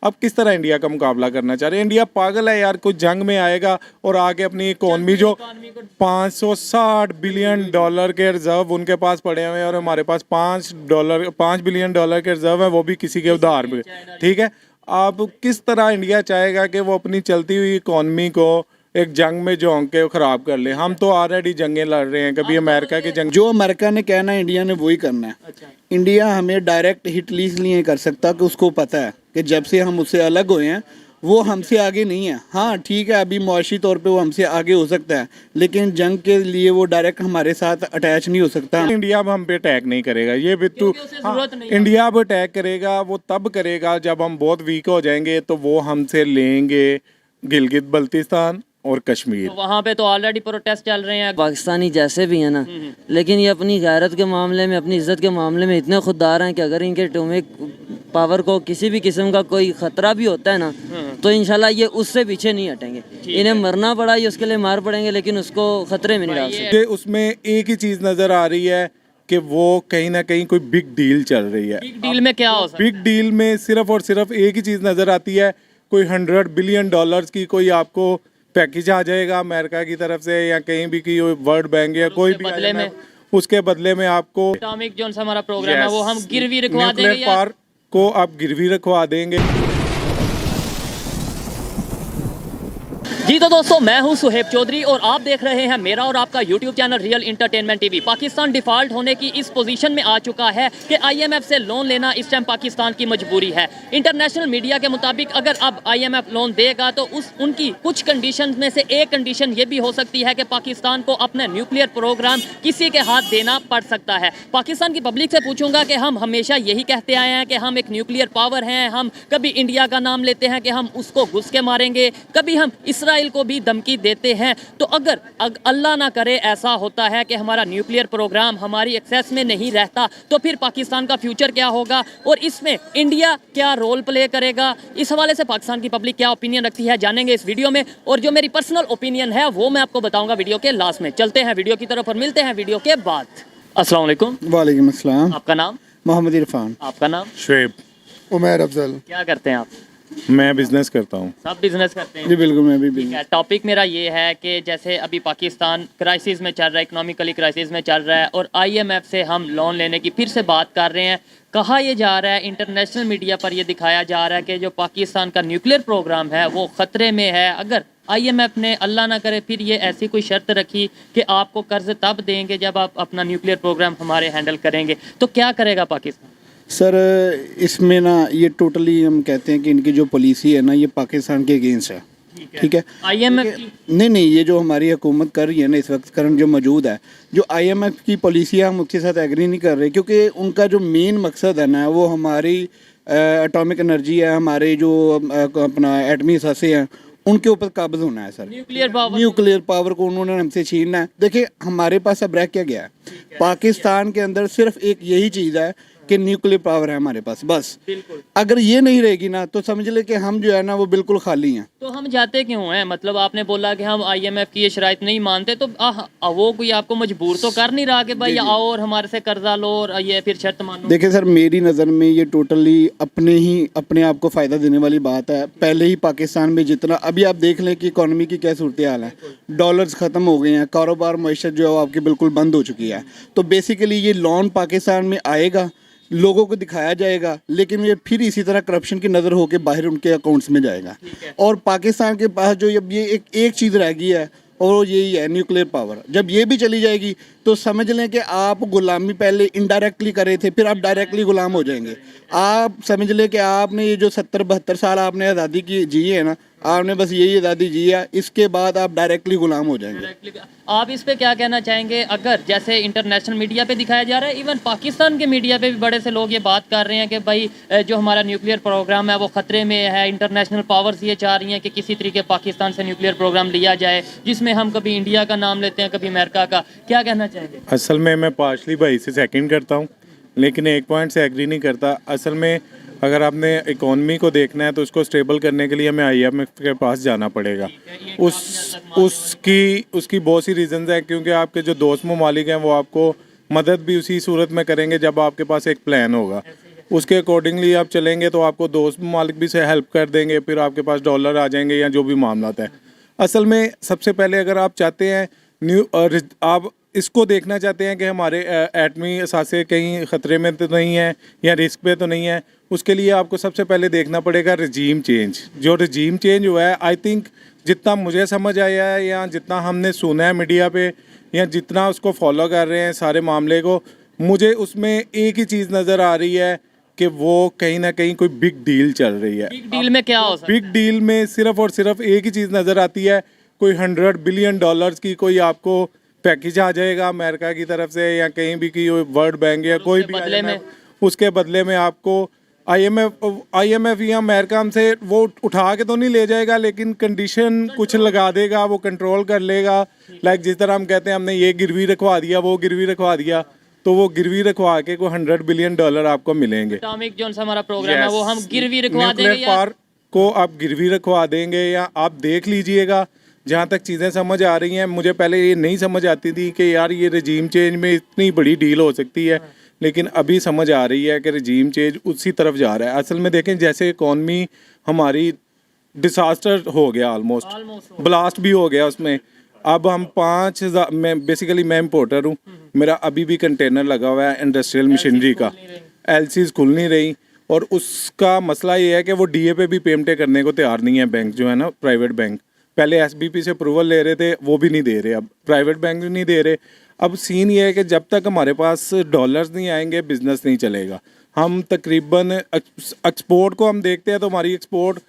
अब किस तरह इंडिया का मुकाबला करना चाह रहे हैं? इंडिया पागल है यार, कोई जंग में आएगा और आके अपनी इकोनॉमी जो 560 बिलियन डॉलर के रिजर्व उनके पास पड़े हुए हैं और हमारे पास 5 बिलियन डॉलर के रिजर्व है, वो भी किसी के उधार पे, ठीक है। अब किस तरह इंडिया चाहेगा कि वो अपनी चलती हुई इकोनॉमी को एक जंग में झोंक के खराब कर ले? हम तो ऑलरेडी जंगें लड़ रहे हैं, कभी अमेरिका की जंग। जो अमेरिका ने कहना है इंडिया ने वही करना है। इंडिया हमें डायरेक्ट हिट इसलिए नहीं कर सकता कि उसको पता है कि जब से हम उससे अलग हुए हैं वो हमसे आगे नहीं है। हाँ ठीक है, अभी मुआशी तौर पे वो हमसे आगे हो सकता है, लेकिन जंग के लिए वो डायरेक्ट हमारे साथ अटैच नहीं हो सकता। इंडिया अब हम पे अटैक नहीं करेगा, ये बिट्टू। इंडिया अब अटैक करेगा वो तब करेगा जब हम बहुत वीक हो जाएंगे, तो वो हमसे लेंगे गिलगित बल्तिस्तान और कश्मीर। तो वहाँ पे तो ऑलरेडी प्रोटेस्ट चल रहे हैं। पाकिस्तानी जैसे भी है ना, लेकिन ये अपनी गैरत के मामले में, अपनी इज्जत के मामले में इतने खुददार हैं कि अगर इनके एटॉमिक पावर को किसी भी किस्म का कोई खतरा भी होता है ना, तो इंशाल्लाह ये उससे पीछे नहीं हटेंगे। इन्हें मरना पड़ा ये उसके लिए मार पड़ेंगे, लेकिन उसको खतरे में नहीं डाल सकते। उसमें एक ही चीज नजर आ रही है कि वो कहीं ना कहीं कोई बिग डील चल रही है। बिग डील में क्या हो सकता है? बिग डील में सिर्फ और सिर्फ एक ही चीज नजर आती है, कोई 100 बिलियन डॉलर्स की कोई आपको पैकेज आ जाएगा अमेरिका की तरफ से या कहीं भी की वर्ल्ड बैंक या कोई भी बदले में, उसके बदले में आपको एटॉमिक जो हमारा प्रोग्राम है वो हम गिरवी रखवा देंगे। न्यूक्लियर पावर को आप गिरवी रखवा देंगे। जी तो दोस्तों, मैं हूं सुहेब चौधरी और आप देख रहे हैं मेरा और आपका YouTube channel real entertainment TV. Pakistan default होने की इस पोजीशन में आ चुका है कि आईएमएफ से लोन लेना इस टाइम पाकिस्तान की मजबूरी है। इंटरनेशनल मीडिया के मुताबिक अगर अब आईएमएफ लोन देगा तो उनकी कुछ कंडीशन में से एक कंडीशन ये भी हो सकती है कि पाकिस्तान को अपना न्यूक्लियर प्रोग्राम किसी के हाथ देना पड़ सकता है। पाकिस्तान की पब्लिक से पूछूंगा कि हम हमेशा यही कहते आए हैं कि हम एक न्यूक्लियर पावर हैं, हम कभी इंडिया का नाम लेते हैं कि हम उसको घुस के मारेंगे, कभी हम इसराइल को भी धमकी देते हैं। तो अगर अल्लाह ना करे ऐसा होता है कि हमारा न्यूक्लियर प्रोग्राम हमारी एक्सेस में नहीं रहता, तो फिर पाकिस्तान का फ्यूचर क्या होगा और इसमें इंडिया क्या रोल प्ले करेगा? इस हवाले से पाकिस्तान की पब्लिक क्या ओपिनियन रखती है जानेंगे इस वीडियो में, और जो मेरी पर्सनल ओपिनियन है वो मैं आपको बताऊंगा वीडियो के लास्ट में। चलते हैं वीडियो की तरफ और मिलते हैं वीडियो के बाद। अस्सलाम वालेकुम। वालेकुम अस्सलाम। आपका नाम? मोहम्मद इरफान। आपका नाम? शुएब। उमर अफजल। क्या करते हैं आप? मैं बिजनेस करता हूँ। सब बिजनेस करते हैं? जी बिल्कुल, मैं भी ठीक है। टॉपिक मेरा ये है कि जैसे अभी पाकिस्तान क्राइसिस में चल रहा है, इकोनॉमिकली क्राइसिस में चल रहा है और आईएमएफ से हम लोन लेने की फिर से बात कर रहे हैं। कहा यह जा रहा है, इंटरनेशनल मीडिया पर यह दिखाया जा रहा है कि जो पाकिस्तान का न्यूक्लियर प्रोग्राम है वो ख़तरे में है। अगर आईएमएफ ने अल्लाह ना करे फिर ये ऐसी कोई शर्त रखी कि आपको कर्ज तब देंगे जब आप अपना न्यूक्लियर प्रोग्राम हमारे हैंडल करेंगे, तो क्या करेगा पाकिस्तान? सर इसमें ना ये टोटली हम कहते हैं कि इनकी जो पॉलिसी है ना ये पाकिस्तान के अगेंस्ट है। ठीक है। आईएमएफ नहीं, ये जो हमारी हुकूमत कर रही है ना इस वक्त करंट जो मौजूद है, जो आईएमएफ की पॉलिसी है हम उसके साथ एग्री नहीं कर रहे, क्योंकि उनका जो मेन मकसद है ना वो हमारी एटॉमिक एनर्जी है, हमारे जो अपना एटमी असासे हैं उनके ऊपर काबज होना है। सर न्यूक्लियर पावर को उन्होंने हमसे छीनना है। देखिए हमारे पास अब रह क्या गया है, पाकिस्तान के अंदर सिर्फ एक यही चीज़ है कि न्यूक्लियर पावर है हमारे पास, बस। अगर ये नहीं रहेगी ना तो समझ ले कि हम जो है ना वो बिल्कुल खाली हैं। तो हम जाते क्यों हैं? मतलब आपने बोला कि हम आईएमएफ की ये शराइत नहीं मानते, तो वो कोई आपको मजबूर तो कर नहीं रहा कि भाई आओ और हमारे से कर्जा लो और ये फिर शर्त मानो? देखिए सर, मेरी नज़र में ये टोटली अपने आप को फ़ायदा देने वाली बात है। पहले ही पाकिस्तान में जितना, अभी आप देख लें कि इकॉनमी की क्या सूरत हाल है, डॉलर्स ख़त्म हो गए हैं, कारोबार मईशत जो है आपकी बिल्कुल बंद हो चुकी है। तो बेसिकली ये लोन पाकिस्तान में आएगा, लोगों को दिखाया जाएगा, लेकिन ये फिर इसी तरह करप्शन की नज़र होकर बाहर उनके अकाउंट्स में जाएगा। और पाकिस्तान के पास जो अब ये एक चीज़ रह गई है और यही है न्यूक्लियर पावर। जब ये भी चली जाएगी तो समझ लें कि आप गुलामी पहले इनडायरेक्टली कर रहे थे, फिर आप डायरेक्टली गुलाम हो जाएंगे। आप समझ लें कि आपने ये जो 70-72 साल आपने आज़ादी की जी है ना, आपने बस यही आज़ादी जी है, इसके बाद आप डायरेक्टली गुलाम हो जाएंगे। आप इस पे क्या कहना चाहेंगे? अगर जैसे इंटरनेशनल मीडिया पे दिखाया जा रहा है, इवन पाकिस्तान के मीडिया पे भी बड़े से लोग ये बात कर रहे हैं कि भाई जो हमारा न्यूक्लियर प्रोग्राम है वो ख़तरे में है, इंटरनेशनल पावर्स ये चाह रही हैं कि किसी तरीके पाकिस्तान से न्यूक्लियर प्रोग्राम लिया जाए, जिसमें हम कभी इंडिया का नाम लेते हैं, कभी अमेरिका का। क्या कहना चाहेंगे? असल में मैं पार्शली भाई से सेकंड करता हूँ, लेकिन एक पॉइंट से एग्री नहीं करता। असल में अगर आपने इकोनॉमी को देखना है तो उसको स्टेबल करने के लिए हमें आईएमएफ के पास जाना पड़ेगा। उसकी बहुत सी रीज़न्स हैं, क्योंकि आपके जो दोस्त ममालिक हैं वो आपको मदद भी उसी सूरत में करेंगे जब आपके पास एक प्लान होगा। उसके अकॉर्डिंगली आप चलेंगे तो आपको दोस्त ममालिक भी से हेल्प कर देंगे, फिर आपके पास डॉलर आ जाएंगे या जो भी मामला है। असल में सबसे पहले अगर आप चाहते हैं आप इसको देखना चाहते हैं कि हमारे एटमी असासे कहीं ख़तरे में तो नहीं है या रिस्क पे तो नहीं है, उसके लिए आपको सबसे पहले देखना पड़ेगा रजीम चेंज। जो रजीम चेंज हुआ है, आई थिंक जितना मुझे समझ आया है या जितना हमने सुना है मीडिया पे या जितना उसको फॉलो कर रहे हैं सारे मामले को, मुझे उसमें एक ही चीज़ नज़र आ रही है कि वो कहीं ना कहीं कोई बिग डील चल रही है। बिग डील में क्या हो सकता बिग डील में सिर्फ और सिर्फ एक ही चीज़ नज़र आती है, कोई $100 बिलियन की कोई आपको पैकेज आ जाएगा अमेरिका की तरफ से या कहीं भी की वर्ल्ड बैंक या कोई भी बदले में? उसके बदले में आपको IMF या अमेरिका हमसे वो उठा के तो नहीं ले जाएगा, लेकिन कंडीशन कुछ लगा देगा, वो कंट्रोल कर लेगा। लाइक जिस तरह हम कहते हैं हमने ये गिरवी रखवा दिया, वो गिरवी रखवा दिया, तो वो गिरवी रखवा के कोई $100 बिलियन आपको मिलेंगे। एटॉमिक जो हमारा प्रोग्राम है Yes. वो हम गिरवी रखवा न्यूक्लियर देंगे या पावर को आप गिरवी रखवा देंगे या आप देख लीजिएगा। जहाँ तक चीज़ें समझ आ रही हैं, मुझे पहले ये नहीं समझ आती थी कि यार ये रजीम चेंज में इतनी बड़ी डील हो सकती है, लेकिन अभी समझ आ रही है कि रजीम चेंज उसी तरफ जा रहा है। असल में देखें, जैसे इकॉनमी हमारी डिसास्टर हो गया, ऑलमोस्ट ब्लास्ट भी हो गया उसमें। अब हम 5,000 मैं इम्पोर्टर हूँ, मेरा अभी भी कंटेनर लगा हुआ है इंडस्ट्रियल मशीनरी का, LCs खुल नहीं रही, और उसका मसला ये है कि वो DA पे भी पेमेंटें करने को तैयार नहीं है बैंक जो है ना, प्राइवेट बैंक। पहले SBP से अप्रूवल ले रहे थे, वो भी नहीं दे रहे, अब प्राइवेट बैंक भी नहीं दे रहे। अब सीन ये है कि जब तक हमारे पास डॉलर्स नहीं आएंगे बिजनेस नहीं चलेगा। हम तकरीबन एक्सपोर्ट को हम देखते हैं तो हमारी एक्सपोर्ट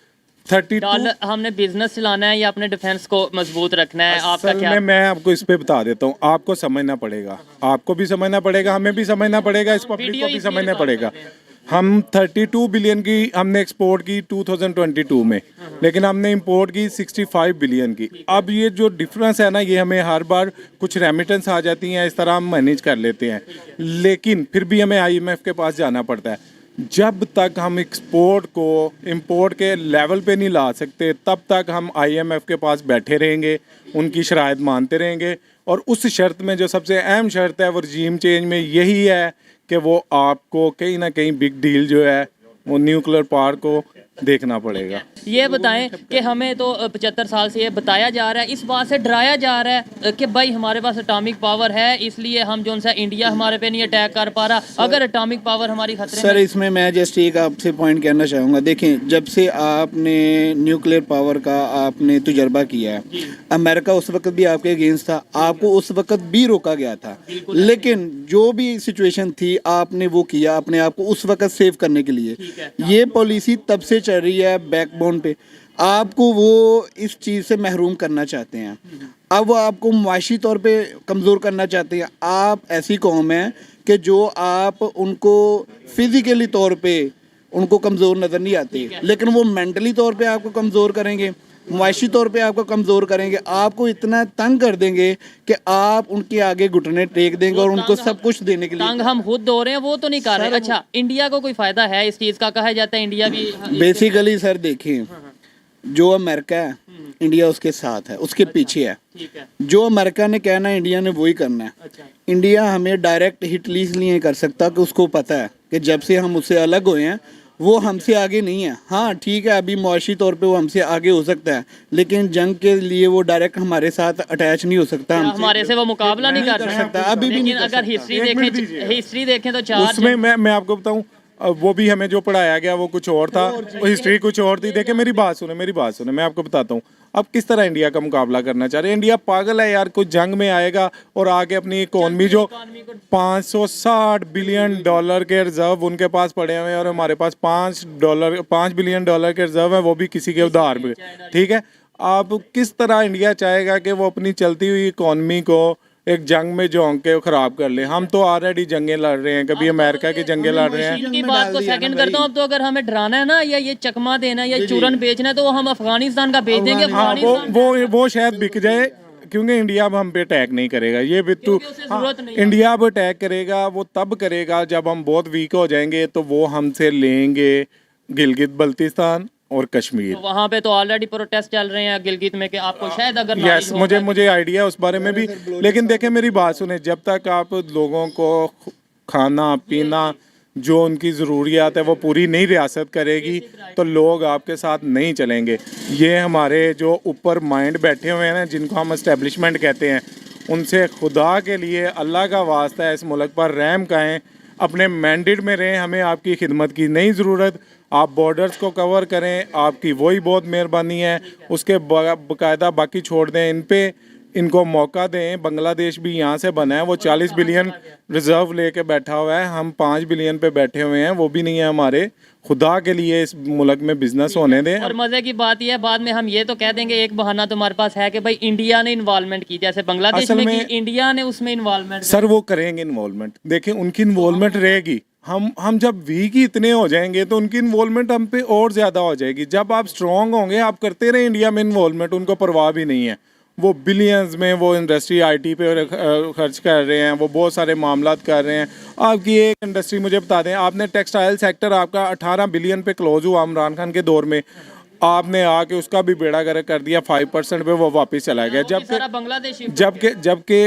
32 डॉलर हमने बिजनेस चलाना है या अपने डिफेंस को मजबूत रखना है, आपका असल क्या? में मैं आपको इस पे बता देता हूँ, आपको समझना पड़ेगा, आपको भी समझना पड़ेगा, हमें भी समझना पड़ेगा, इस पब्लिक वीडियो को भी इसलिए समझना रिकॉर्ड पड़ेगा। कर रहे हैं। हम 32 बिलियन की हमने एक्सपोर्ट की 2022 में, लेकिन हमने इंपोर्ट की 65 बिलियन की। अब ये जो डिफरेंस है ना, ये हमें हर बार कुछ रेमिटेंस आ जाती हैं, इस तरह हम मैनेज कर लेते हैं, लेकिन फिर भी हमें IMF के पास जाना पड़ता है। जब तक हम एक्सपोर्ट को इंपोर्ट के लेवल पे नहीं ला सकते, तब तक हम IMF के पास बैठे रहेंगे, उनकी शराइत मानते रहेंगे। और उस शर्त में जो सबसे अहम शर्त है वो रजीम चेंज में यही है कि वो आपको कहीं ना कहीं बिग डील जो है वो न्यूक्लियर पावर को देखना पड़ेगा। ये बताएं कि हमें तो 75 साल से ये बताया जा रहा है, इस बात से डराया जा रहा है कि भाई हमारे पास एटॉमिक पावर है, इसलिए हम जो सा इंडिया हमारे पे नहीं अटैक कर पा रहा। अगर एटॉमिक पावर हमारी खतरे सर में, इसमें मैं जस्ट एक आपसे पॉइंट कहना चाहूँगा। देखें, जब से आपने न्यूक्लियर पावर का आपने तजुर्बा किया है, अमेरिका उस वक्त भी आपके अगेंस्ट था, आपको उस वक्त भी रोका गया था, लेकिन जो भी सिचुएशन थी आपने वो किया अपने आप को उस वक्त सेव करने के लिए। ये पॉलिसी तब से चल रही है बैकबोन पे, आपको वो इस चीज़ से महरूम करना चाहते हैं। अब वो आपको मुआशी तौर पे कमज़ोर करना चाहते हैं। आप ऐसी कौम है कि जो आप उनको फिज़िकली तौर पे उनको कमज़ोर नज़र नहीं आते, लेकिन वो मेंटली तौर पे आपको कमज़ोर करेंगे, मुआशी तौर पे आपको कमज़ोर करेंगे, आपको इतना तंग कर देंगे कि आप उनके आगे घुटने टेक देंगे और उनको सब कुछ देने के लिए। तंग हम खुद हो रहे हैं, वो तो नहीं कर रहे। अच्छा, इंडिया को कोई फायदा है इस चीज़ का? कहा जाता है इंडिया भी बेसिकली सर देखें, जो अमेरिका है इंडिया उसके साथ है, उसके पीछे है। ठीक है। जो अमेरिका ने कहना है इंडिया ने वही करना है। अच्छा, इंडिया हमें डायरेक्ट हिट इसलिए नहीं कर सकता कि उसको पता है कि जब से हम उससे अलग हुए हैं वो हमसे आगे नहीं है। हाँ ठीक है, अभी मुआशी तौर पे वो हमसे आगे हो सकता है, लेकिन जंग के लिए वो डायरेक्ट हमारे साथ अटैच नहीं हो सकता। क्या हमारे से वो मुकाबला नहीं कर सकता, अभी भी नहीं लेकिन कर अगर सकता। हिस्ट्री देखें तो 4 उसमें मैं आपको बताऊं, वो भी हमें जो पढ़ाया गया वो कुछ और था, हिस्ट्री कुछ और थी। देखिए मेरी बात सुने, मैं आपको बताता हूँ अब किस तरह इंडिया का मुकाबला करना चाह रहे हैं। इंडिया पागल है यार, कोई जंग में आएगा और आके अपनी इकॉनमी जो 560 बिलियन डॉलर के रिजर्व उनके पास पड़े हुए हैं और हमारे पास $5 बिलियन के रिजर्व है, वो भी किसी के उधार पे। ठीक है, अब किस तरह इंडिया चाहेगा कि वो अपनी चलती हुई इकॉनमी को एक जंग में झोंक के खराब कर ले। हम तो ऑलरेडी जंगें लड़ रहे हैं, कभी अमेरिका की जंगें लड़ रहे हैं। इनकी बात को सेकंड करता हूँ। अब तो अगर हमें डराना है ना, या ये चकमा देना है या चूरन बेचना है, तो वो हम अफगानिस्तान का बेच देंगे। हाँ, वो शायद बिक जाए, क्योंकि इंडिया अब हम पे अटैक नहीं करेगा। ये बिट्टू इंडिया अब अटैक करेगा वो तब करेगा जब हम बहुत वीक हो जाएंगे, तो वो हमसे लेंगे गिलगित बल्तिस्तान और कश्मीर। तो वहाँ पे तो ऑलरेडी प्रोटेस्ट चल रहे हैं गिलगित में कि आपको शायद अगर यस, मुझे आइडिया उस बारे में भी। लेकिन देखें मेरी बात सुने, जब तक आप लोगों को खाना पीना जो उनकी ज़रूरियात है वो पूरी नहीं रियासत करेगी तो लोग आपके साथ नहीं चलेंगे। ये हमारे जो ऊपर माइंड बैठे हुए हैं ना, जिनको हम इस्टेब्लिशमेंट कहते हैं, उनसे खुदा के लिए अल्लाह का वास्ता है इस मुल्क पर रहम करें, अपने मैंडेट में रहें। हमें आपकी खिदमत की नहीं ज़रूरत, आप बॉर्डर्स को कवर करें, आपकी वही बहुत मेहरबानी है। उसके बाकायदा बाकी छोड़ दें, इन पे इनको मौका दें। बांग्लादेश भी यहाँ से बना है, वो 40 बिलियन रिजर्व लेके बैठा हुआ है, हम 5 बिलियन पे बैठे हुए हैं, वो भी नहीं है हमारे। खुदा के लिए इस मुल्क में बिजनेस होने दें। और मजे की बात यह है, बाद में हम ये तो कह देंगे एक बहाना तुम्हारे पास है कि भाई इंडिया ने इन्वॉल्वमेंट की, जैसे बांग्लादेश असल में में- की, इंडिया ने उसमें इन्वॉल्वमेंट। सर वो करेंगे इन्वॉल्वमेंट, देखें उनकी इन्वॉल्वमेंट रहेगी। हम जब वीक ही इतने हो जाएंगे तो उनकी इन्वॉल्वमेंट हम पे और ज़्यादा हो जाएगी। जब आप स्ट्रांग होंगे, आप करते रहे इंडिया में इन्वॉल्वमेंट, उनको परवाह भी नहीं है। वो बिलियंस में वो इंडस्ट्री आईटी पे खर्च कर रहे हैं, वो बहुत सारे मामलात कर रहे हैं। आपकी एक इंडस्ट्री मुझे बता दें, आपने टेक्सटाइल सेक्टर आपका 18 बिलियन पे क्लोज हुआ इमरान खान के दौर में, आपने आके उसका भी बेड़ा गर्क कर दिया, 5% पे वो वापस चला गया। सारा बांग्लादेशी जबकि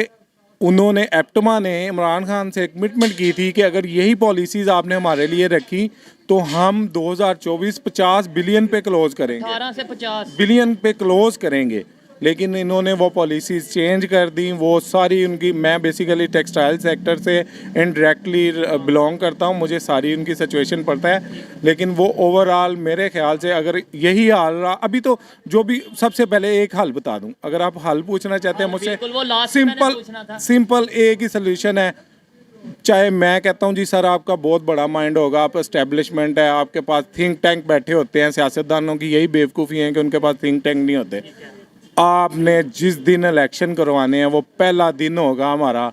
उन्होंने एप्टमा ने इमरान खान से कमिटमेंट की थी कि अगर यही पॉलिसीज़ आपने हमारे लिए रखी तो हम 2024 50 बिलियन पे क्लोज करेंगे, 18 से 50 बिलियन पे क्लोज करेंगे। लेकिन इन्होंने वो पॉलिसीज़ चेंज कर दी। वो सारी उनकी, मैं बेसिकली टेक्सटाइल सेक्टर से इनडायरेक्टली बिलोंग करता हूँ, मुझे सारी उनकी सिचुएशन पता है। लेकिन वो ओवरऑल मेरे ख्याल से अगर यही हाल रहा अभी, तो जो भी, सबसे पहले एक हल बता दूँ, अगर आप हल पूछना चाहते हैं मुझसे, बिल्कुल, वो last में मैंने पूछना था। सिंपल एक ही सोल्यूशन है। चाहे मैं कहता हूँ जी सर आपका बहुत बड़ा माइंड होगा, आप एस्टेब्लिशमेंट है, आपके पास थिंक टैंक बैठे होते हैं, सियासतदानों की यही बेवकूफ़ी है कि उनके पास थिंक टैंक नहीं होते। आपने जिस दिन इलेक्शन करवाने हैं वो पहला दिन होगा हमारा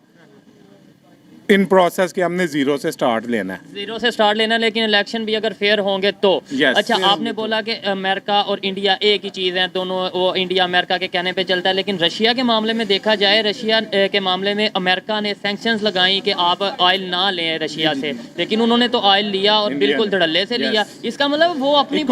इन प्रोसेस के, हमने जीरो से स्टार्ट लेना है। जीरो से स्टार्ट लेना, लेकिन इलेक्शन भी अगर फेयर होंगे तो। Yes, अच्छा, fair आपने बोला कि अमेरिका और इंडिया एक ही चीज़ है, दोनों वो इंडिया अमेरिका के कहने पे चलता है। लेकिन रशिया के मामले में देखा जाए, रशिया के मामले में अमेरिका ने सैंक्शंस लगाई कि आप ऑयल ना लें रशिया से, लेकिन उन्होंने तो ऑयल लिया और India बिल्कुल ने। धड़ल्ले से लिया। इसका मतलब वो अपनी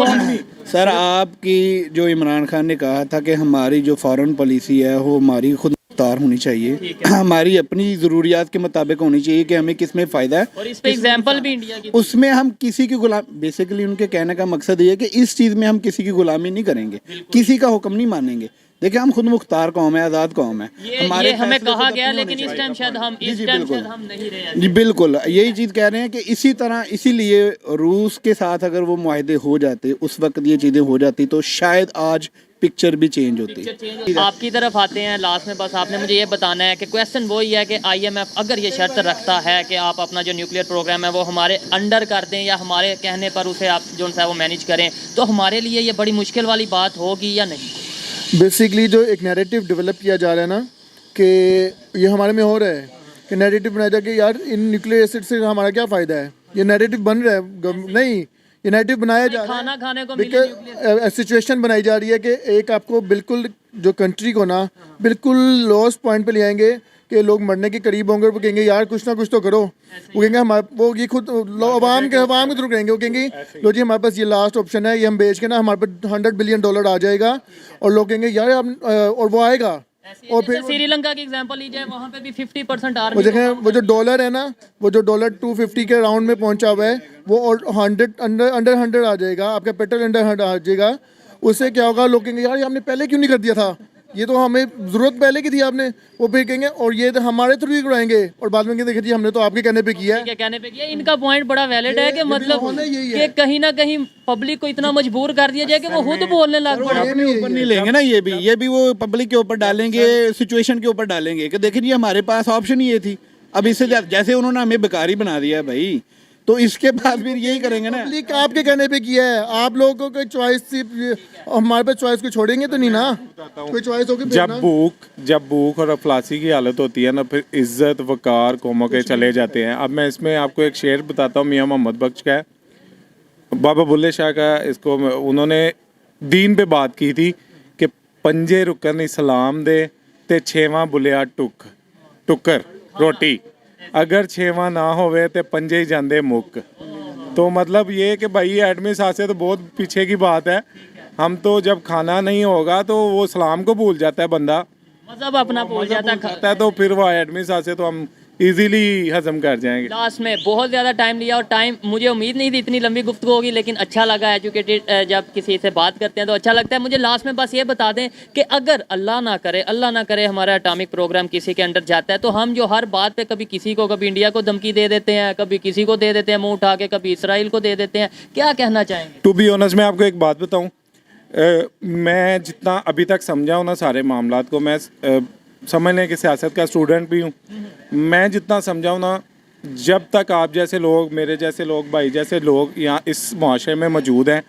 सर आपकी जो इमरान खान ने कहा था कि हमारी जो फॉरेन पॉलिसी है वो हमारी खुद मुख्तार होनी चाहिए, हमारी अपनी ज़रूरियात के मुताबिक होनी चाहिए कि हमें किस में फ़ायदा है। और इस पे एग्जांपल भी इंडिया की, उसमें हम किसी की गुलाम, बेसिकली उनके कहने का मकसद ये है कि इस चीज़ में हम किसी की गुलामी नहीं करेंगे, किसी का हुक्म नहीं मानेंगे। देखिए हम खुद मुख्तार कौम है, आज़ाद कौम है, ये हमें फैसले कहा खुद गया, अपने लेकिन होने इस टाइम चाहिए। शायद हम जी, इस जी, टाइम बिल्कुल। शायद हम नहीं रहे। जी बिल्कुल, यही चीज़ कह रहे हैं कि इसी तरह, इसीलिए रूस के साथ अगर वो मुआहदे हो जाते, उस वक्त ये चीज़ें हो जाती, तो शायद आज पिक्चर भी चेंज होती। आपकी तरफ आते हैं लास्ट में, बस आपने मुझे ये बताना है कि क्वेश्चन वही है कि IMF अगर ये शर्त रखता है कि आप अपना जो न्यूक्लियर प्रोग्राम है वो हमारे अंडर कर दें या हमारे कहने पर उसे आप जो है वो मैनेज करें, तो हमारे लिए ये बड़ी मुश्किल वाली बात होगी या नहीं? बेसिकली जो एक नैरेटिव डेवलप किया जा रहा है ना, कि ये हमारे में हो रहा है कि नैरेटिव बनाया जाए कि यार इन न्यूक्लियर एसिड से हमारा क्या फ़ायदा है। ये नैरेटिव बन रहा है, नहीं, ये नैरेटिव बनाया जा रहा है, खाना खाने को मिले nuclear- सिचुएशन बनाई जा रही है कि एक आपको बिल्कुल जो कंट्री को ना बिल्कुल लॉस्ट पॉइंट पे ले आएंगे कि लोग मरने के करीब होंगे, वो कहेंगे यार कुछ ना कुछ तो करो। वो कहेंगे हमारे, वो ये खुद अवाम के थ्रू कहेंगे, वो कहेंगे लो जी हमारे पास ये लास्ट ऑप्शन है, ये हम बेच के ना हमारे पास $100 बिलियन आ जाएगा, और लोग कहेंगे यार और वो आएगा। और फिर श्रीलंका की एग्जांपल लीजिए, वहाँ पे भी 50% वो आर्मी देखें, वो जो डॉलर है ना, वो जो डॉलर 250 के राउंड में पहुंचा हुआ है, वो और 100 अंडर 100 आ जाएगा, आपका पेट्रोल अंडर 100 आ जाएगा। उससे क्या होगा, लोग कहेंगे यार ये हमने पहले क्यों नहीं कर दिया था, ये तो हमें ज़रूरत पहले की थी आपने। वो फिर कहेंगे और ये तो हमारे थ्रू ही कराएंगे, और बाद में कहेंगे देखिए जी हमने तो आपके कहने पे किया है। के कहने पे किया। इनका पॉइंट बड़ा वैलिड है कि मतलब होना यही कि है। कहीं ना कहीं पब्लिक को इतना मजबूर कर दिया जाए कि वो खुद बोलने लग पड़ा। अपने ऊपर नहीं लेंगे ना, ये भी वो पब्लिक के ऊपर डालेंगे, सिचुएशन के ऊपर डालेंगे कि देखिए जी हमारे पास ऑप्शन ये थी, अब इससे जैसे उन्होंने हमें बेकारी बना दिया भाई, तो इसके बाद फिर यही करेंगे ना। पब्लिक आपके कहने पे किया है, आप लोगों को चॉइस, हमारे पास चॉइस को छोड़ेंगे तो नहीं ना, कोई चॉइस होगी जब भूख और अफलासी की हालत होती है ना, फिर इज्जत वकार कौमों के चले जाते हैं। अब मैं इसमें आपको एक शेर बताता हूँ, मियाँ मोहम्मद बख्श का है, बाबा बुल्ले शाह का। इसको उन्होंने दीन पे बात की थी कि पंजे रुकन इस्लाम दे ते छेवां बुलिया टुकर रोटी, अगर छेवां ना होवे ते पंजे ही जांदे मुक। तो मतलब ये कि भाई एडमी साथ से तो बहुत पीछे की बात है। हम तो जब खाना नहीं होगा तो वो इस्लाम को भूल जाता है बंदा, मजहब अपना भूल जाता है। है तो फिर वो एडमी साथ से तो हम इजीली हजम कर जाएंगे। लास्ट में बहुत ज़्यादा टाइम लिया और टाइम मुझे उम्मीद नहीं थी इतनी लंबी गुफ्तगू होगी, लेकिन अच्छा लगा एजुकेटेड जब किसी से बात करते हैं तो अच्छा लगता है। मुझे लास्ट में बस ये बता दें कि अगर अल्लाह ना करे हमारा एटॉमिक प्रोग्राम किसी के अंडर जाता है तो हम जो हर बात पे कभी किसी को, कभी इंडिया को धमकी दे देते हैं, कभी किसी को दे देते हैं मुंह उठा के, कभी इसराइल को दे देते हैं, क्या कहना चाहेंगे? टू बी ऑनेस्ट मैं आपको एक बात बताऊं, मैं जितना अभी तक समझा हूं ना सारे मामलात को, मैं समझने की सियासत का स्टूडेंट भी हूं, मैं जितना समझा हूं ना, जब तक आप जैसे लोग, मेरे जैसे लोग, भाई जैसे लोग यहाँ इस मुआशरे में मौजूद हैं,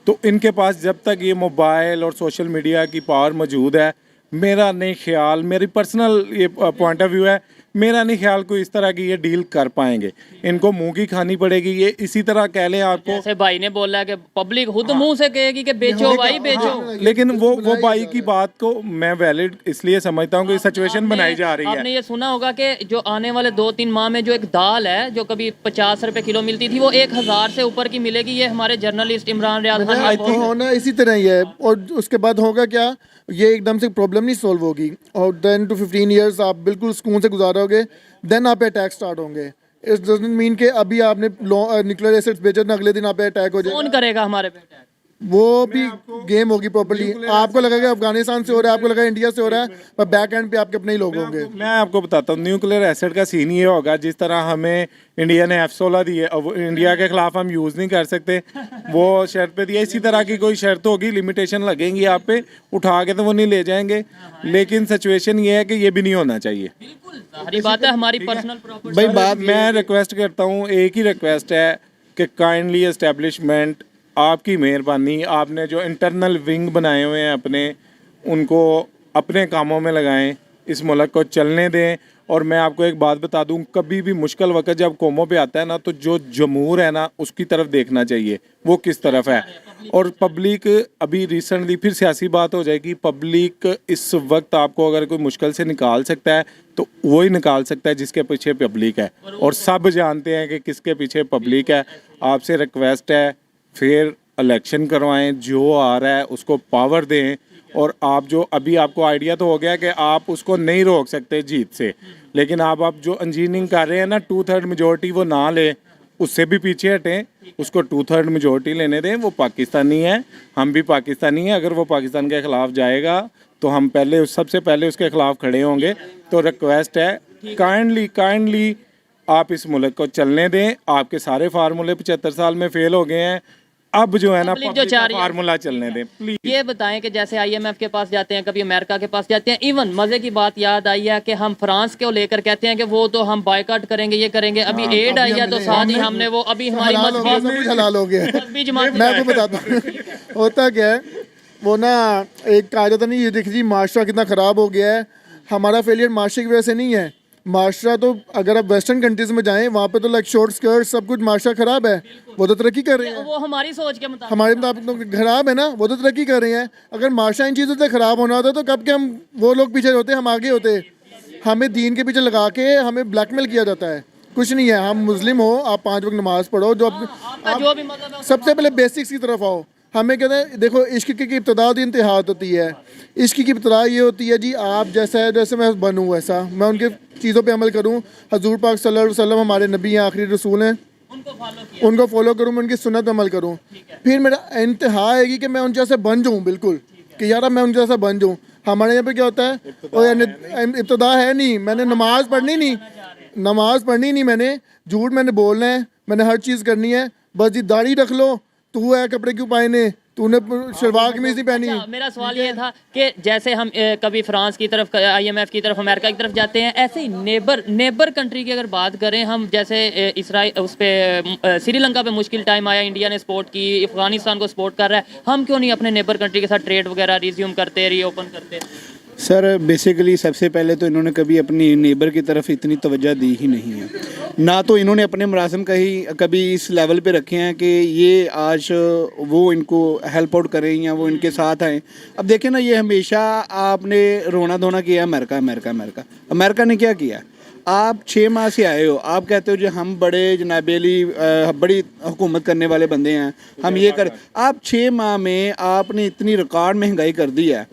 तो इनके पास जब तक ये मोबाइल और सोशल मीडिया की पावर मौजूद है, मेरा नहीं ख्याल, मेरी पर्सनल ये पॉइंट ऑफ व्यू है, मेरा नहीं ख्याल कोई इस तरह की ये डील कर पाएंगे। इनको मुंह की खानी पड़ेगी। ये इसी तरह कह लें आपको, जैसे भाई ने बोला है कि पब्लिक खुद मुंह से कहेगी कि बेचो भाई बेचो, लेकिन वो भाई की बात को मैं वैलिड इसलिए समझता हूँ कि सिचुएशन बनाई जा रही है। आपने ये सुना होगा कि जो आने वाले 2-3 माह में जो एक दाल है जो कभी 50 रुपए किलो मिलती थी वो 1000 से ऊपर की मिलेगी। ये हमारे जर्नलिस्ट इमरान रियाज खान तो होना इसी तरह ही है। और उसके बाद होगा क्या, ये एकदम से प्रॉब्लम नहीं सॉल्व होगी और 10 to 15 ईयर्स आप बिल्कुल सुकून से गुजारोगे, देन आप पे अटैक स्टार्ट होंगे। इट डजंट मीन कि अभी आपने न्यूक्लियर एसिड्स भेजे ना अगले दिन आप पे अटैक हो जाएगा। कौन करेगा हमारे पे अटैक? वो भी गेम होगी प्रॉपर्ली। आपको लगेगा अफगानिस्तान से हो रहा है, आपको लगा इंडिया से हो रहा है, पर बैक एंड पे आपके अपने ही लोग होंगे। मैं आपको बताता हूँ, न्यूक्लियर एसिड का सीन ये होगा, जिस तरह हमें इंडिया ने F-16 दी है, अब इंडिया के खिलाफ हम यूज़ नहीं कर सकते, वो शर्त पे दिया, इसी तरह की कोई शर्त होगी, लिमिटेशन लगेंगी आप पे, उठा के तो वो नहीं ले जाएंगे। लेकिन सिचुएशन ये है कि ये भी नहीं होना चाहिए। सारी बात है हमारी पर्सनल प्रॉपर्टी। भाई बात मैं रिक्वेस्ट करता हूँ, एक ही रिक्वेस्ट है कि काइंडली एस्टेब्लिशमेंट, आपकी मेहरबानी, आपने जो इंटरनल विंग बनाए हुए हैं अपने, उनको अपने कामों में लगाएं, इस मुल्क को चलने दें। और मैं आपको एक बात बता दूं, कभी भी मुश्किल वक्त जब कौमों पे आता है ना, तो जो जमहूर है ना उसकी तरफ देखना चाहिए, वो किस तरफ है। और पब्लिक, अभी रिसेंटली फिर सियासी बात हो जाएगी, पब्लिक इस वक्त आपको अगर कोई मुश्किल से निकाल सकता है तो वो ही निकाल सकता है जिसके पीछे पब्लिक है, और सब जानते हैं कि किसके पीछे पब्लिक है। आपसे रिक्वेस्ट है, फिर इलेक्शन करवाएं, जो आ रहा है उसको पावर दें। और आप जो अभी आपको आइडिया तो हो गया कि आप उसको नहीं रोक सकते जीत से, लेकिन आप जो इंजीनियरिंग कर रहे हैं ना, 2/3 मेजोरिटी वो ना ले, उससे भी पीछे हटें, उसको 2/3 मेजोरिटी लेने दें। वो पाकिस्तानी है, हम भी पाकिस्तानी हैं। अगर वो पाकिस्तान के ख़िलाफ़ जाएगा तो हम पहले, सबसे पहले उसके ख़िलाफ़ खड़े होंगे। तो रिक्वेस्ट है, काइंडली आप इस मुल्क को चलने दें। आपके सारे फार्मूले 75 साल में फेल हो गए हैं, अब जो है ना पब्लिक जो चाह रही है, फार्मूला चलने दें प्लीज। ये बताएं कि जैसे IMF के पास जाते हैं, कभी अमेरिका के पास जाते हैं, इवन मजे की बात याद आई है कि हम फ्रांस को लेकर कहते हैं कि वो तो हम बायकॉट करेंगे, ये करेंगे। अभी एड आई है तो साथ ही हमने वो, अभी हमारी हलाल हो गया, सब कुछ हलाल हो गया है। मजहबी जमात मैं आपको बताता हूँ होता क्या है, वो ना एक कहा जाता नहीं, ये देख लीजिए माशरा कितना ख़राब हो गया है। हमारा फेलियर माशरे की वजह से नहीं है। माशरा तो अगर आप वेस्टर्न कंट्रीज में जाएं, वहाँ पे तो लाइक शॉर्ट स्कर्ट सब कुछ माशरा ख़राब है, वो तो तरक्की कर रहे हैं। वो हमारी सोच के मुताबिक, हमारे मुताबिक तो खराब है ना, वो तो तरक्की कर रहे हैं। अगर माशरा इन चीज़ों से ख़राब होना होता तो कब के हम, वो लोग पीछे होते, हम आगे होते। हमें दीन के पीछे लगा के हमें ब्लैकमेल किया जाता है। कुछ नहीं है, हम मुस्लिम हो, आप 5 वक्त नमाज़ पढ़ो, जो आपका जो भी मजहब है सबसे पहले बेसिक्स की तरफ आओ। हमें कहते हैं, देखो इश्क की इब्तदा होती है, इंतहा होती है। इश्क की इब्तदा ये होती है जी, आप जैसा है, जैसे मैं बनूँ वैसा, मैं उनके चीज़ों पे अमल करूँ। हजूर पाक सल्लल्लाहु अलैहि वसल्लम हमारे नबी हैं, आखिरी रसूल हैं, उनको फॉलो करूँ, मैं उनकी सुन्नत पे अमल करूँ। फिर मेरा इंतहा आएगी कि मैं उन जैसे बन जाऊँ, बिल्कुल कि यार मैं उन जैसा बन जाऊँ। हमारे यहाँ पे क्या होता है, और इब्तदा है नहीं, मैंने नमाज़ पढ़नी नहीं, मैंने झूठ मैंने बोलना है, मैंने हर चीज़ करनी है। बस जी दाढ़ी रख लो, तू है कपड़े क्यों पहने, तूने शलवार कमीज नहीं पहनी। अच्छा, मेरा सवाल ये था कि जैसे हम कभी फ्रांस की तरफ, IMF की तरफ, अमेरिका की तरफ जाते हैं, ऐसे ही नेबर कंट्री की अगर बात करें हम, जैसे इसराइल, उस पे श्रीलंका पे मुश्किल टाइम आया, इंडिया ने सपोर्ट की, अफगानिस्तान को सपोर्ट कर रहा है, हम क्यों नहीं अपने नेबर कंट्री के साथ ट्रेड वगैरह रिज्यूम करते, रीओपन करते? सर बेसिकली सबसे पहले तो इन्होंने कभी अपनी नेबर की तरफ इतनी तवज्जो दी ही नहीं है, ना तो इन्होंने अपने मुरासिम कभी इस लेवल पे रखे हैं कि ये आज वो इनको हेल्प आउट करें या वो इनके साथ आएँ। अब देखें ना, ये हमेशा आपने रोना धोना किया अमेरिका ने क्या किया। आप 6 माह से आए हो, आप कहते हो जो हम बड़े जनाबेली बड़ी हुकूमत करने वाले बंदे हैं, हम ये कर, आप 6 माह में आपने इतनी रिकॉर्ड महंगाई कर दी है,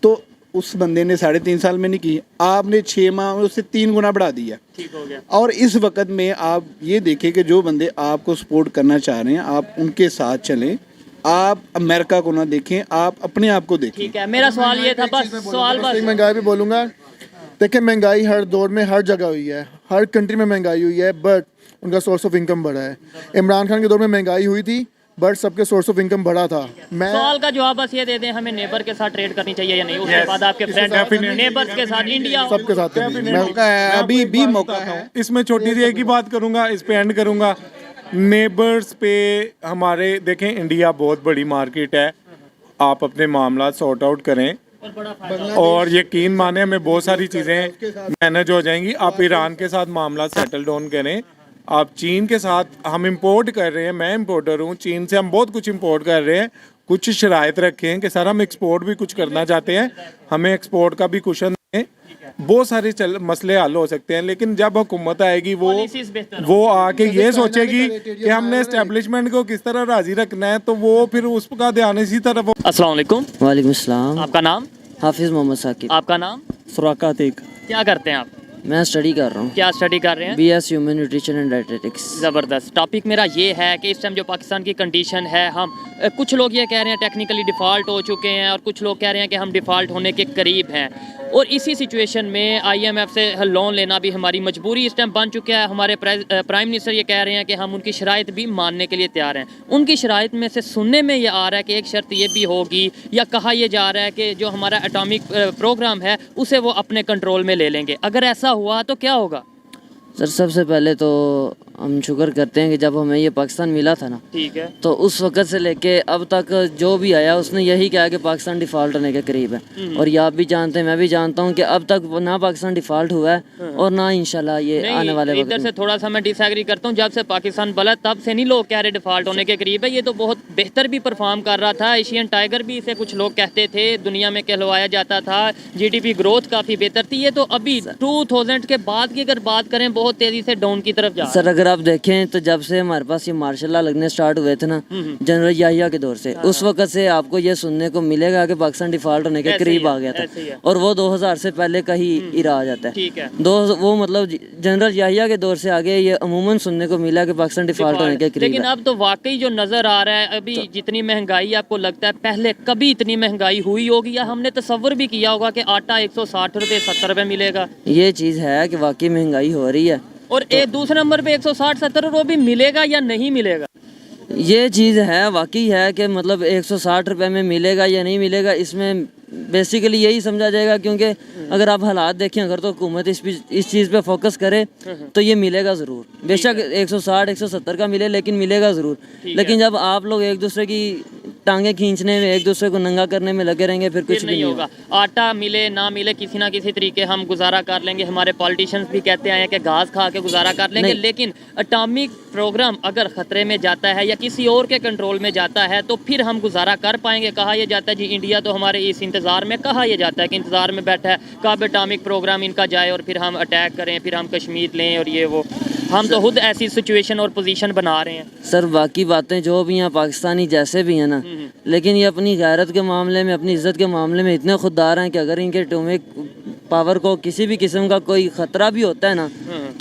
तो उस बंदे ने 3.5 साल में नहीं की, आपने 6 माह में उससे 3 गुना बढ़ा दिया। ठीक हो गया। और इस वक्त में आप ये देखें कि जो बंदे आपको सपोर्ट करना चाह रहे हैं आप उनके साथ चलें, आप अमेरिका को ना देखें, आप अपने आप को देखें। ठीक है, मेरा सवाल ये था, बस सवाल बस एक महंगाई भी बोलूँगा। देखिए महंगाई हर दौर में हर जगह हुई है, हर कंट्री में महंगाई हुई है, बट उनका सोर्स ऑफ इनकम बढ़ा है। इमरान खान के दौर में महंगाई हुई थी बट सबके सोर्स ऑफ इनकम बढ़ा था। मैं सवाल का जवाब बस ये दे दें, हमें नेबर के साथ ट्रेड करनी चाहिए या नहीं, उसके बाद आपके फ्रेंड नेबर्स के साथ, इंडिया सबके साथ करनी है। मौका है, अभी भी मौका है। इसमें छोटी सी एक ही बात करूंगा, इस पे एंड करूंगा। नेबर्स पे हमारे देखें, इंडिया बहुत बड़ी मार्केट है, आप अपने मामला सॉर्ट आउट करें और यकीन माने हमें बहुत सारी चीज़ें मैनेज हो जाएंगी। आप ईरान के साथ मामला सेटल डाउन करें, आप चीन के साथ, हम इंपोर्ट कर रहे हैं, मैं इंपोर्टर हूँ, चीन से हम बहुत कुछ इंपोर्ट कर रहे हैं, कुछ शराइत रखें कि सर हम एक्सपोर्ट भी कुछ करना चाहते हैं, हमें एक्सपोर्ट का भी कुशन दें, बहुत सारे मसले हल हो सकते हैं। लेकिन जब हुकूमत आएगी वो आके ये सोचेगी कि हमने एस्टेब्लिशमेंट को किस तरह राजी रखना है, तो वो फिर उसका ध्यान इसी तरफ। अस्सलाम वालेकुम, वालेकुम अस्सलाम। आपका नाम? हाफिज़ मोहम्मद साकिब। आपका नाम? सुराका अतीक। क्या करते हैं आप? मैं स्टडी कर रहा हूँ, क्या स्टडी कर रहे हैं? BS human nutrition and dietetics. ज़बरदस्त। टॉपिक मेरा ये है कि इस टाइम जो पाकिस्तान की कंडीशन है, हम कुछ लोग ये कह रहे हैं टेक्निकली डिफ़ॉल्ट हो चुके हैं और कुछ लोग कह रहे हैं कि हम डिफ़ॉल्ट होने के करीब हैं, और इसी सिचुएशन में IMF से लोन लेना भी हमारी मजबूरी इस टाइम बन चुका है। हमारे प्राइम मिनिस्टर ये कह रहे हैं कि हम उनकी शराइत भी मानने के लिए तैयार हैं। उनकी शराइत में से सुनने में ये आ रहा है कि एक शर्त ये भी होगी, या कहा यह जा रहा है कि जो हमारा एटॉमिक प्रोग्राम है उसे वो अपने कंट्रोल में ले लेंगे। अगर ऐसा हुआ तो क्या होगा? सर सबसे पहले तो हम शुक्र करते हैं कि जब हमें ये पाकिस्तान मिला था ना, ठीक है, तो उस वक्त से लेके अब तक जो भी आया उसने यही कहा कि पाकिस्तान डिफ़ॉल्ट होने के करीब है। और ये आप भी जानते हैं, मैं भी जानता हूँ कि अब तक ना पाकिस्तान डिफ़ॉल्ट हुआ है और ना इंशाल्लाह ये आने वाले वक्त इधर से थोड़ा सा मैं डिसएग्री करता हूँ। जब से पाकिस्तान बला तब से नहीं लोग कह रहे डिफ़ॉल्ट होने के करीब है, ये तो बहुत बेहतर भी परफॉर्म कर रहा था। एशियन टाइगर भी इसे कुछ लोग कहते थे, दुनिया में कहलवाया जाता था, GDP ग्रोथ काफ़ी बेहतर थी। ये तो अभी 2000 के बाद की अगर बात करें बहुत तेज़ी से डाउन की तरफ जा रहा है। सर अगर आप देखें तो जब से हमारे पास ये मार्शल लॉ लगने स्टार्ट हुए थे ना, जनरल याहिया के दौर से, उस वक्त से आपको ये सुनने को मिलेगा कि पाकिस्तान डिफ़ॉल्ट होने के करीब आ गया था। और वो 2000 से पहले का ही इरा आ जाता है। ठीक है, वो मतलब जनरल याहिया के दौर से आगे ये अमूमन सुनने को मिला कि पाकिस्तान डिफ़ॉल्ट होने के करीब लेकिन है। अब तो वाकई जो नज़र आ रहा है अभी, जितनी महंगाई आपको लगता है पहले कभी इतनी महंगाई हुई होगी, या हमने तसव्वुर भी किया होगा कि आटा 160 रुपये 70 रुपये मिलेगा? ये चीज़ है कि वाकई महंगाई हो रही है। और एक दूसरे नंबर पे 160-70 रुपये मिलेगा या नहीं मिलेगा? ये चीज़ है, वाकई है कि मतलब 160 रुपये में मिलेगा या नहीं मिलेगा, इसमें बेसिकली यही समझा जाएगा। क्योंकि अगर आप हालात देखें, अगर तो हुकूमत इस चीज़ पे फोकस करे तो ये मिलेगा ज़रूर। बेशक 160-170 का मिले, लेकिन मिलेगा ज़रूर। लेकिन जब आप लोग एक दूसरे की टांगे खींचने में, एक दूसरे को नंगा करने में लगे रहेंगे, फिर कुछ भी नहीं होगा। आटा मिले ना मिले, किसी ना किसी तरीके हम गुजारा कर लेंगे। हमारे पॉलिटिशियंस भी कहते आए हैं कि घास खा के गुजारा कर लेंगे, लेकिन एटॉमिक प्रोग्राम अगर ख़तरे में जाता है या किसी और के कंट्रोल में जाता है तो फिर हम गुजारा कर पाएंगे। कहा यह जाता है जी इंडिया तो हमारे इस इंतज़ार में, कहा यह जाता है कि इंतज़ार में बैठा है कब एटॉमिक प्रोग्राम इनका जाए और फिर हम अटैक करें, फिर हम कश्मीर लें और ये वो। हम तो खुद ऐसी सिचुएशन और पोजीशन बना रहे हैं। सर बाकी बातें जो भी हैं, पाकिस्तानी जैसे भी हैं ना, लेकिन ये अपनी गैरत के मामले में, अपनी इज़्ज़त के मामले में इतने खुददार हैं कि अगर इनके एटॉमिक पावर को किसी भी किस्म का कोई ख़तरा भी होता है ना,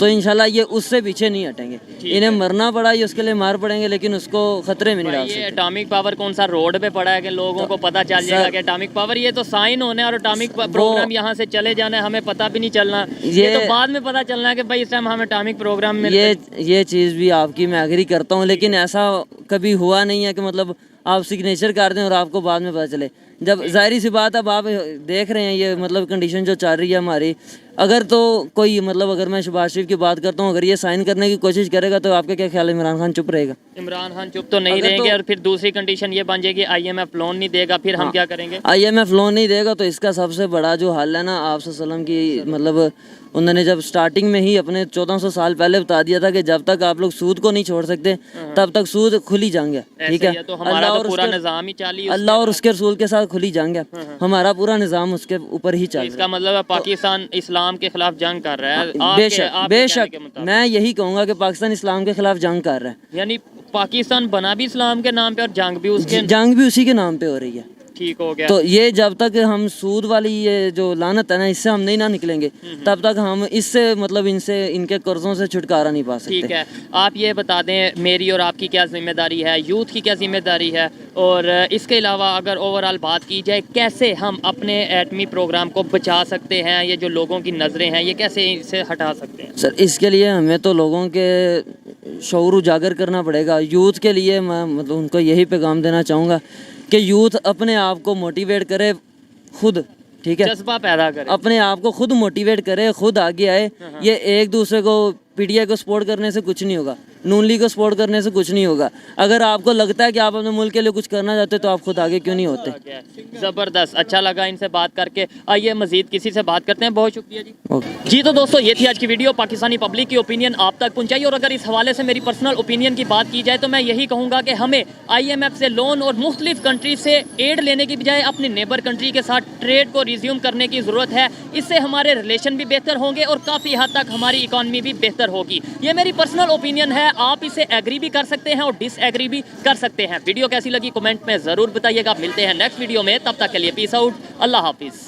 तो इंशाल्लाह ये उससे पीछे नहीं हटेंगे। इन्हें मरना पड़ा ये उसके लिए मार पड़ेंगे, लेकिन उसको खतरे में नहीं डाल ये सकते। एटॉमिक पावर कौन सा रोड पे पड़ा है कि लोगों को पता चल जाएगा कि एटॉमिक पावर, ये तो साइन होने और एटॉमिक प्रोग्राम यहाँ से चले जाना है, हमें पता भी नहीं चलना। ये तो बाद में पता चलना है कि भाई इस टाइम हम एटॉमिक प्रोग्राम में। ये चीज़ भी आपकी मैं एग्री करता हूँ, लेकिन ऐसा कभी हुआ नहीं है कि मतलब आप सिग्नेचर कर दें और आपको बाद में पता चले। जब जाहिर सी बात, अब आप देख रहे हैं ये मतलब कंडीशन जो चल रही है हमारी, अगर तो कोई मतलब अगर मैं शहबाज शरीफ की बात करता हूँ, अगर ये साइन करने की कोशिश करेगा तो आपका क्या ख्याल है, इमरान खान चुप रहेगा? इमरान खान चुप तो नहीं रहेंगे, और फिर दूसरी कंडीशन ये बन जाएगी IMF लोन नहीं देगा, फिर हम क्या करेंगे? IMF लोन नहीं देगा तो इसका सबसे बड़ा जो हल है ना, आप सल्लम की मतलब उन्होंने जब स्टार्टिंग में ही अपने 1400 साल पहले बता दिया था कि जब तक आप लोग सूद को नहीं छोड़ सकते तब तक सूद खुली जंग है। ठीक है, तो हमारा तो पूरा निज़ाम ही चाली, अल्लाह और उसके रसूल के साथ खुली जंग है, हमारा पूरा निज़ाम उसके ऊपर ही चल। इसका मतलब है पाकिस्तान इस्लाम के खिलाफ जंग कर रहा है। बेशक मैं यही कहूँगा कि पाकिस्तान इस्लाम के खिलाफ जंग कर रहा है। यानी पाकिस्तान बना भी इस्लाम के नाम पे और जंग भी उसके जंग भी उसी के नाम पे हो रही है। ठीक हो गया। तो ये जब तक हम सूद वाली ये जो लानत है ना, इससे हम नहीं ना निकलेंगे, तब तक हम इससे मतलब इनसे इनके कर्जों से छुटकारा नहीं पा सकते। ठीक है, आप ये बता दें मेरी और आपकी क्या जिम्मेदारी है, यूथ की क्या जिम्मेदारी है, और इसके अलावा अगर ओवरऑल बात की जाए कैसे हम अपने एटमी प्रोग्राम को बचा सकते हैं, ये जो लोगों की नज़रें हैं ये कैसे इसे हटा सकते हैं? सर इसके लिए हमें तो लोगों के शऊर उजागर करना पड़ेगा। यूथ के लिए मैं मतलब उनको यही पैगाम देना चाहूँगा कि यूथ अपने आप को मोटिवेट करे खुद, ठीक है, जज्बा पैदा करें, अपने आप को खुद मोटिवेट करे, खुद आगे आए। ये एक दूसरे को पीटीआई को सपोर्ट करने से कुछ नहीं होगा, नून लीग को सपोर्ट करने से कुछ नहीं होगा। अगर आपको लगता है कि आप अपने मुल्क के लिए कुछ करना चाहते तो आप खुद आगे क्यों नहीं होते। ज़बरदस्त, अच्छा लगा इनसे बात करके। आइए मजीद किसी से बात करते हैं। बहुत शुक्रिया जी। ओके। जी तो दोस्तों ये थी आज की वीडियो, पाकिस्तानी पब्लिक की ओपिनियन आप तक पहुंचाई। और अगर इस हवाले से मेरी पर्सनल ओपिनियन की बात की जाए तो मैं यही कहूँगा कि हमें IMF से लोन और मुख्तलिफ कंट्री से एड लेने की बजाय अपनी नेबर कंट्री के साथ ट्रेड को रिज्यूम करने की ज़रूरत है। इससे हमारे रिलेशन भी बेहतर होंगे और काफ़ी हद तक हमारी इकॉनमी भी बेहतर होगी। ये मेरी पर्सनल ओपिनियन है, आप इसे एग्री भी कर सकते हैं और डिसएग्री भी कर सकते हैं। वीडियो कैसी लगी कमेंट में ज़रूर बताइएगा। मिलते हैं नेक्स्ट वीडियो में, तब तक के लिए पीस आउट, अल्लाह हाफिज़।